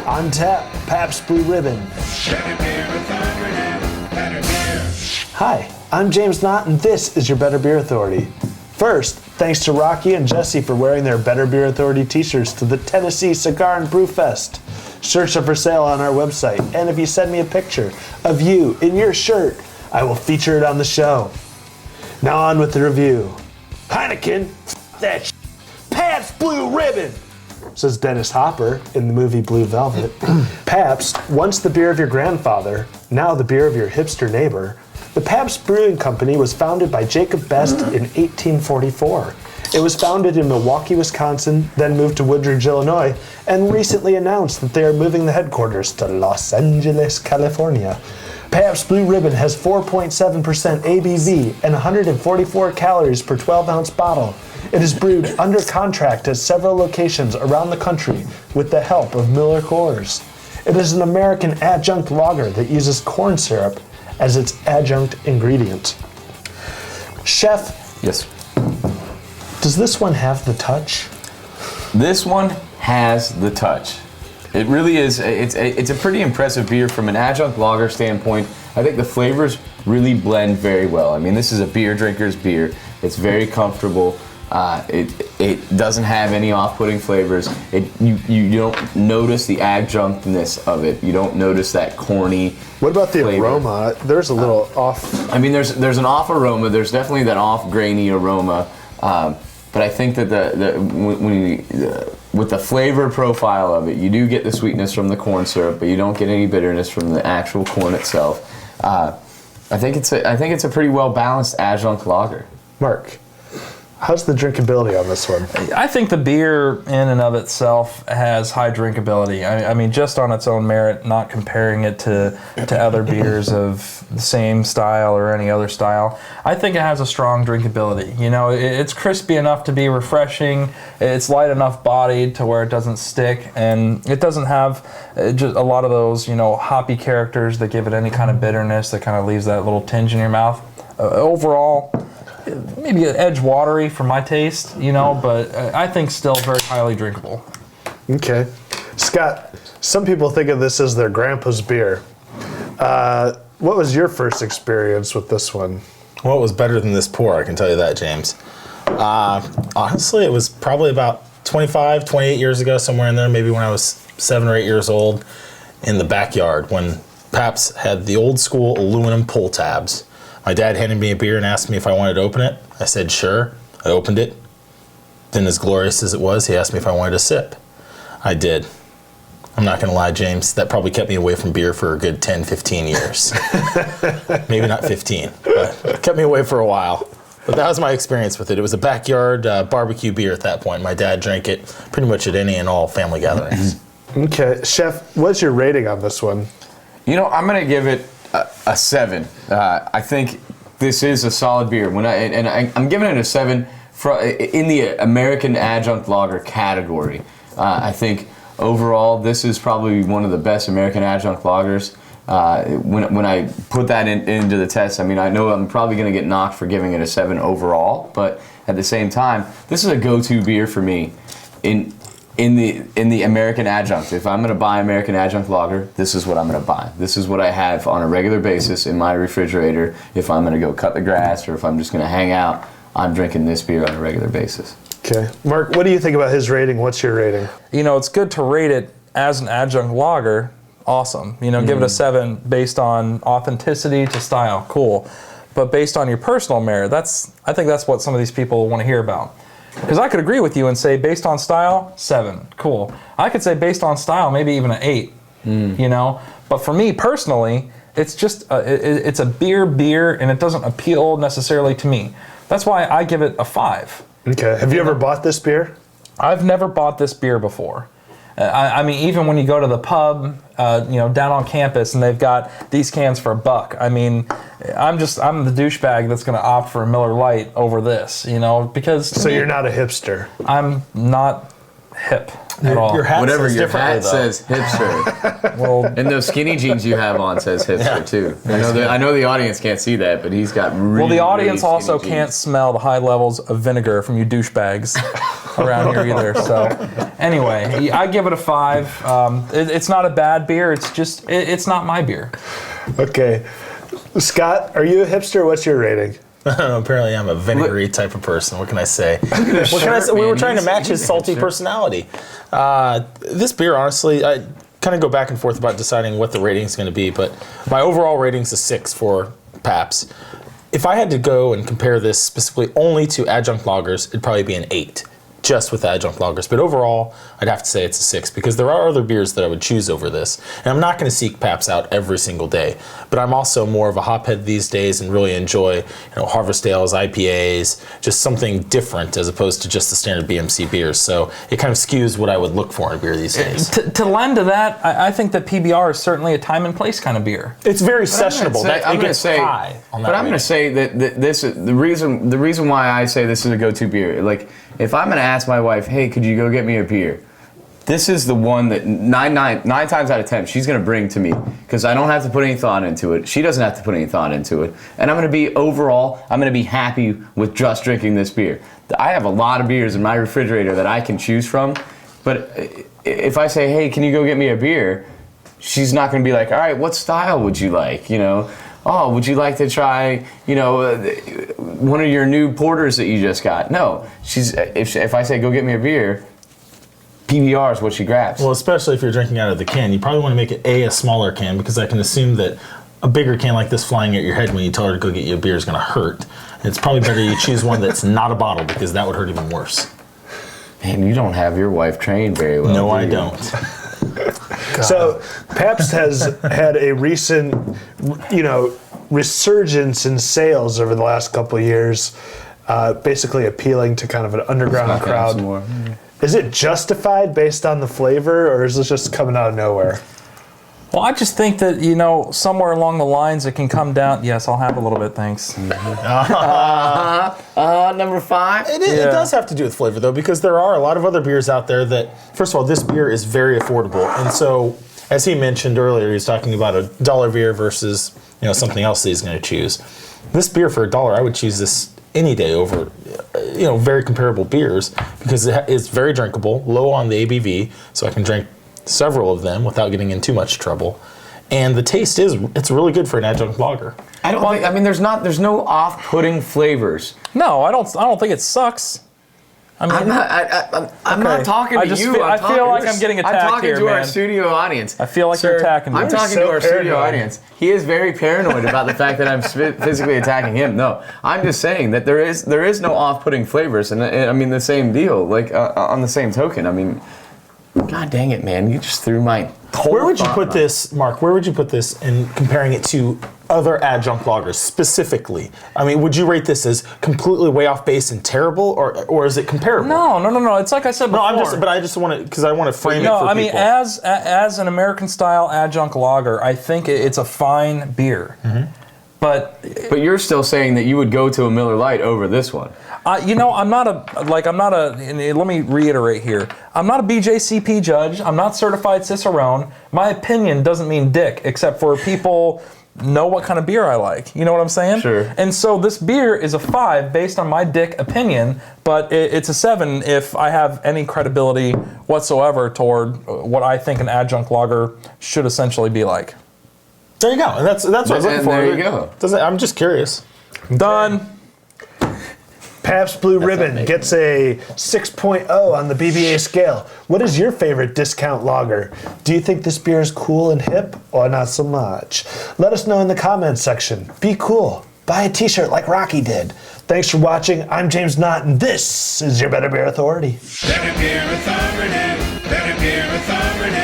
On tap, Pabst Blue Ribbon. Hi, I'm James Knott, and this is your Better Beer Authority. First, thanks to Rocky and Jesse for wearing their Better Beer Authority t-shirts to the Tennessee Cigar and Brew Fest. Shirts are for sale on our website, and if you send me a picture of you in your shirt, I will feature it on the show. Now on with the review. Heinekin, that shit. Pabst Blue Ribbon, says Dennis Hopper in the movie Blue Velvet. Pabst, once the beer of your grandfather, now the beer of your hipster neighbor. The Pabst Brewing Company was founded by Jacob Best in 1844. It was founded in Milwaukee, Wisconsin, then moved to Woodridge, Illinois, and recently announced that they are moving the headquarters to Los Angeles, California. Pabst Blue Ribbon has 4.7% ABV and 144 calories per 12-ounce bottle. It is brewed under contract at several locations around the country with the help of Miller Coors. It is an American adjunct lager that uses corn syrup as its adjunct ingredient. Chef. Yes. Does this one have the touch? This one has the touch. It really is. It's a pretty impressive beer from an adjunct lager standpoint. I think the flavors really blend very well. I mean, this is a beer drinker's beer. It's very comfortable. It doesn't have any off-putting flavors. You don't notice the adjunctness of it. You don't notice that corny. What about the flavor. aroma? There's a little off. I mean, there's an off aroma. There's definitely that off grainy aroma. But I think that with the flavor profile of it, you do get the sweetness from the corn syrup, but you don't get any bitterness from the actual corn itself. I think it's a pretty well balanced adjunct lager. Mark, how's the drinkability on this one? I think the beer in and of itself has high drinkability. I mean, just on its own merit, not comparing it to other beers of the same style or any other style. I think it has a strong drinkability. You know, it's crispy enough to be refreshing. It's light enough bodied to where it doesn't stick, and it doesn't have just a lot of those, you know, hoppy characters that give it any kind of bitterness that kind of leaves that little tinge in your mouth. Overall, maybe an edge watery for my taste, you know, but I think still very highly drinkable. Okay. Scott, some people think of this as their grandpa's beer. What was your first experience with this one? Well, it was better than this pour, I can tell you that, James. Honestly, it was probably about 25, 28 years ago, somewhere in there, maybe when I was 7 or 8 years old, in the backyard, when Pabst had the old school aluminum pull tabs. My dad handed me a beer and asked me if I wanted to open it. I said, sure. I opened it. Then, as glorious as it was, he asked me if I wanted a sip. I did. I'm not going to lie, James. That probably kept me away from beer for a good 10, 15 years. Maybe not 15, but it kept me away for a while. But that was my experience with it. It was a backyard barbecue beer at that point. My dad drank it pretty much at any and all family gatherings. Okay. Chef, what's your rating on this one? You know, I'm going to give it a 7. I think this is a solid beer. I'm giving it a 7 in the American adjunct lager category. I think overall this is probably one of the best American adjunct lagers. When I put that into the test, I mean, I know I'm probably going to get knocked for giving it a 7 overall, but at the same time, this is a go-to beer for me in the American adjunct. If I'm going to buy American adjunct lager, this is what I'm going to buy. This is what I have on a regular basis in my refrigerator. If I'm going to go cut the grass or if I'm just going to hang out, I'm drinking this beer on a regular basis. Okay. Mark, what do you think about his rating? What's your rating? You know, it's good to rate it as an adjunct lager. Awesome. You know, give it a 7 based on authenticity to style. Cool. But based on your personal merit, I think that's what some of these people want to hear about. Because I could agree with you and say based on style, 7, cool. I could say based on style, maybe even an 8, you know. But for me personally, it's just it's a beer, and it doesn't appeal necessarily to me. That's why I give it a 5. Okay. Have you ever bought this beer? I've never bought this beer before. I mean, even when you go to the pub, you know, down on campus, and they've got these cans for $1. I mean, I'm the douchebag that's going to opt for a Miller Lite over this, you know, because. So you're not a hipster. I'm not hip at all. Your hat Whatever says your differently, hat though. says hipster. Well, And those skinny jeans you have on says hipster too. I know the audience can't see that, but he's got really. well, the audience really also skinny can't jeans. smell the high levels of vinegar from you douchebags around here either. So, anyway, I give it a 5. It's not a bad beer. It's just it's not my beer. Okay. Scott, are you a hipster? What's your rating? Apparently, I'm a vinegary type of person. What can I say? What can I say? We were trying to match his salty personality. This beer, honestly, I kind of go back and forth about deciding what the rating is going to be, but my overall rating is a 6 for Pabst. If I had to go and compare this specifically only to adjunct lagers, it'd probably be an 8, just with adjunct lagers. But overall, I'd have to say it's a 6 because there are other beers that I would choose over this. And I'm not going to seek Pabst out every single day. But I'm also more of a hophead these days and really enjoy, Harvest Ales, IPAs, just something different as opposed to just the standard BMC beers. So it kind of skews what I would look for in a beer these days. To lend to that, I think that PBR is certainly a time and place kind of beer. It's very sessionable. I'm going to say, high on that but I'm going to say that this the reason why I say this is a go-to beer. Like, if I'm going to ask my wife, hey, could you go get me a beer? This is the one that nine times out of 10 she's going to bring to me because I don't have to put any thought into it. She doesn't have to put any thought into it. And I'm going to be happy with just drinking this beer. I have a lot of beers in my refrigerator that I can choose from, but if I say, hey, can you go get me a beer? She's not going to be like, all right, what style would you like? Oh, would you like to try, one of your new porters that you just got? No, if I say go get me a beer, PBR is what she grabs. Well, especially if you're drinking out of the can, you probably want to make it a smaller can because I can assume that a bigger can like this flying at your head when you tell her to go get you a beer is going to hurt. And it's probably better you choose one that's not a bottle because that would hurt even worse. Man, you don't have your wife trained very well. No, do I you? don't. So Pabst has had a recent, resurgence in sales over the last couple of years, basically appealing to kind of an underground crowd. Is it justified based on the flavor, or is this just coming out of nowhere? Well, I just think that, somewhere along the lines it can come down. Yes, I'll have a little bit, thanks. Number 5? It does have to do with flavor, though, because there are a lot of other beers out there that, first of all, this beer is very affordable. And so, as he mentioned earlier, he's talking about $1 beer versus, something else that he's going to choose. This beer for $1, I would choose this any day over, very comparable beers because it's very drinkable, low on the ABV, so I can drink several of them without getting in too much trouble. And the taste it's really good for an adjunct lager. There's no off-putting flavors. No, I don't think it sucks. I'm not talking to you. I feel like I'm getting attacked I'm talking here, to our man. studio audience. I feel like you're attacking me. I'm talking so to our studio paranoid. audience. He is very paranoid about the fact that I'm physically attacking him. No, I'm just saying that there is no off-putting flavors, and the same deal. Like on the same token, God dang it, man! You just threw my whole. Where would you thought put out. this, Mark? Where would you put this in comparing it to other adjunct lagers specifically? Would you rate this as completely way off base and terrible, or is it comparable? No. It's like I said before. I just want to, because I want to frame it for people. As an American style adjunct lager, I think it's a fine beer. Mm-hmm. But you're still saying that you would go to a Miller Lite over this one. let me reiterate here. I'm not a BJCP judge. I'm not certified Cicerone. My opinion doesn't mean dick, except for people know what kind of beer I like. You know what I'm saying? Sure. And so this beer is a 5 based on my dick opinion, but it's a 7 if I have any credibility whatsoever toward what I think an adjunct lager should essentially be like. There you go. And that's what I was looking for. There you go. I'm just curious. Done. Pabst Blue Ribbon gets a 6.0 on the BBA scale. What is your favorite discount lager? Do you think this beer is cool and hip, or not so much? Let us know in the comments section. Be cool. Buy a t-shirt like Rocky did. Thanks for watching. I'm James Knott, and this is your Better Beer Authority. Better Beer Authority. Better Beer Authority.